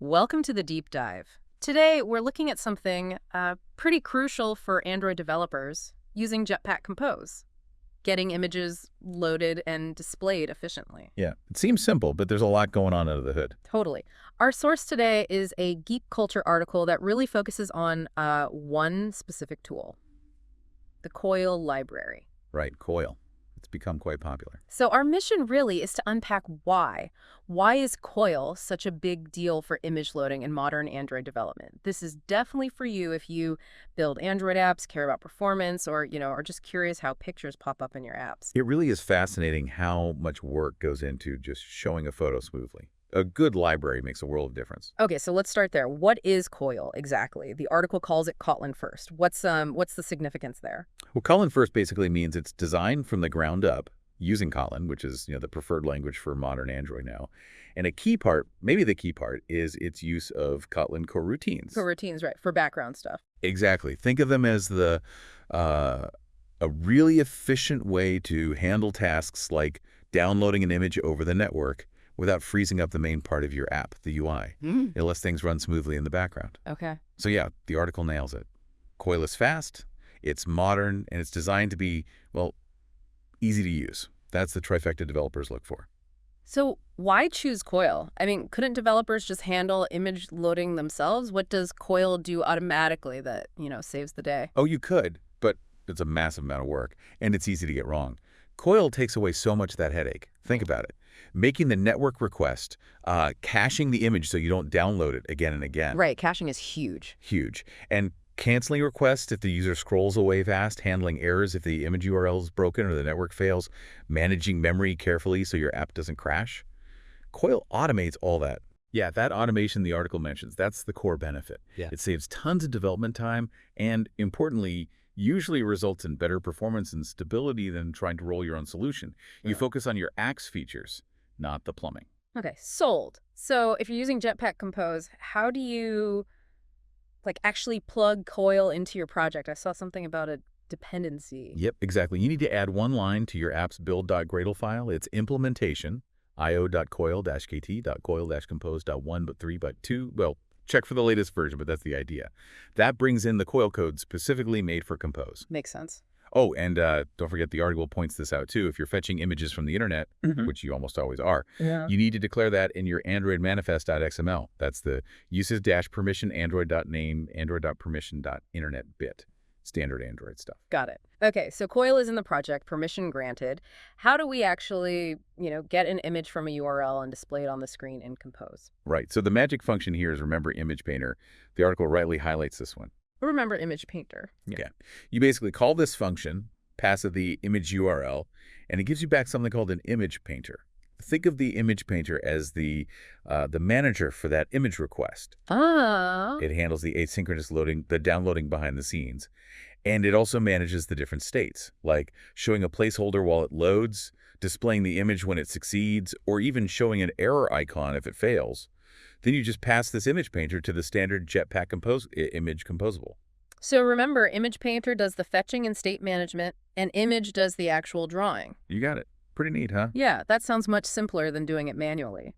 Welcome to the deep dive. Today, we're looking at something pretty crucial for Android developers using Jetpack Compose, getting images loaded and displayed efficiently. Yeah, it seems simple, but there's a lot going on under the hood. Totally. Our source today is a Geek Culture article that really focuses on one specific tool, the Coil library. Right, Coil. It's become quite popular. So our mission really is to unpack why. Why is Coil such a big deal for image loading in modern Android development? This is definitely for you if you build Android apps, care about performance, or, are just curious how pictures pop up in your apps. It really is fascinating how much work goes into just showing a photo smoothly. A good library makes a world of difference. Okay, so let's start there. What is Coil exactly? The article calls it Kotlin first. What's the significance there? Well, Kotlin first basically means it's designed from the ground up using Kotlin, which is the preferred language for modern Android now. And a key part, maybe the key part, is its use of Kotlin Coroutines. Coroutines, right, for background stuff. Exactly. Think of them as a really efficient way to handle tasks like downloading an image over the network without freezing up the main part of your app, the UI. It lets things run smoothly in the background. Okay. So yeah, the article nails it. Coil is fast, it's modern, and it's designed to be, well, easy to use. That's the trifecta developers look for. So why choose Coil? I mean, couldn't developers just handle image loading themselves? What does Coil do automatically that, saves the day? Oh, you could, but it's a massive amount of work, and it's easy to get wrong. Coil takes away so much of that headache. Think about it. Making the network request, caching the image so you don't download it again and again. Right, caching is huge. Huge. And canceling requests if the user scrolls away fast, handling errors if the image URL is broken or the network fails, managing memory carefully so your app doesn't crash. Coil automates all that. Yeah, that automation the article mentions, that's the core benefit. Yeah. It saves tons of development time and, importantly, usually results in better performance and stability than trying to roll your own solution. You focus on your apps features, not the plumbing. Okay, sold. So if you're using Jetpack Compose, how do you actually plug Coil into your project? I saw something about a dependency. Yep, exactly. You need to add one line to your app's build.gradle file. It's implementation, io.coil-kt.coil-compose.1 but 3 but 2. Well, check for the latest version, but that's the idea. That brings in the Coil code specifically made for Compose. Makes sense. Oh, and don't forget the article points this out too. If you're fetching images from the internet, which you almost always are, you need to declare that in your Android manifest.xml. That's the uses-permission android.name android.permission.internet bit. Standard Android stuff. Got it. Okay, so Coil is in the project, permission granted. How do we actually, get an image from a URL and display it on the screen in Compose? Right. So the magic function here is remember image painter. The article rightly highlights this one. Remember image painter. Yeah. You basically call this function, pass it the image URL, and it gives you back something called an image painter. Think of the image painter as the manager for that image request. Ah. It handles the asynchronous loading, the downloading behind the scenes. And it also manages the different states, like showing a placeholder while it loads, displaying the image when it succeeds, or even showing an error icon if it fails. Then you just pass this image painter to the standard Jetpack image composable. So remember, image painter does the fetching and state management, and image does the actual drawing. You got it. Pretty neat, huh? Yeah, that sounds much simpler than doing it manually.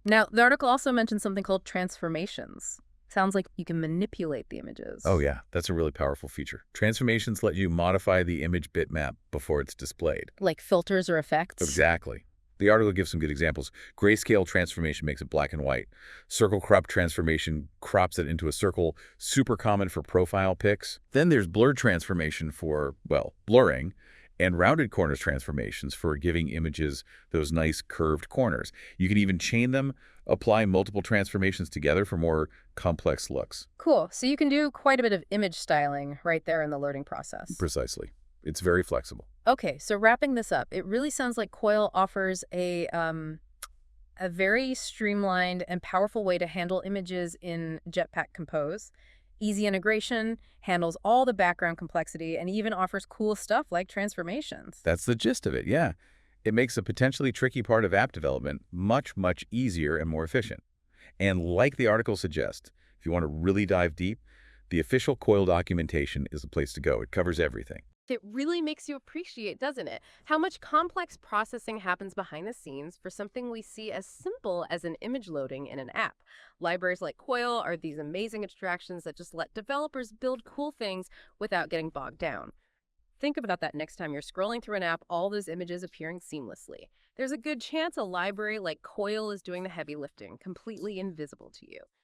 Now, the article also mentions something called transformations. Sounds like you can manipulate the images. Oh yeah, that's a really powerful feature. Transformations let you modify the image bitmap before it's displayed. Like filters or effects? Exactly. The article gives some good examples. Grayscale transformation makes it black and white. Circle crop transformation crops it into a circle, super common for profile pics. Then there's blur transformation for, well, blurring, and rounded corners transformations for giving images those nice curved corners. You can even chain them, apply multiple transformations together for more complex looks. Cool. So you can do quite a bit of image styling right there in the loading process. Precisely. It's very flexible. Okay, so wrapping this up, it really sounds like Coil offers a very streamlined and powerful way to handle images in Jetpack Compose. Easy integration, handles all the background complexity, and even offers cool stuff like transformations. That's the gist of it, yeah. It makes a potentially tricky part of app development much, much easier and more efficient. And like the article suggests, if you want to really dive deep, the official Coil documentation is the place to go. It covers everything. It really makes you appreciate, doesn't it, how much complex processing happens behind the scenes for something we see as simple as an image loading in an app. Libraries like Coil are these amazing abstractions that just let developers build cool things without getting bogged down. Think about that next time you're scrolling through an app, all those images appearing seamlessly. There's a good chance a library like Coil is doing the heavy lifting, completely invisible to you.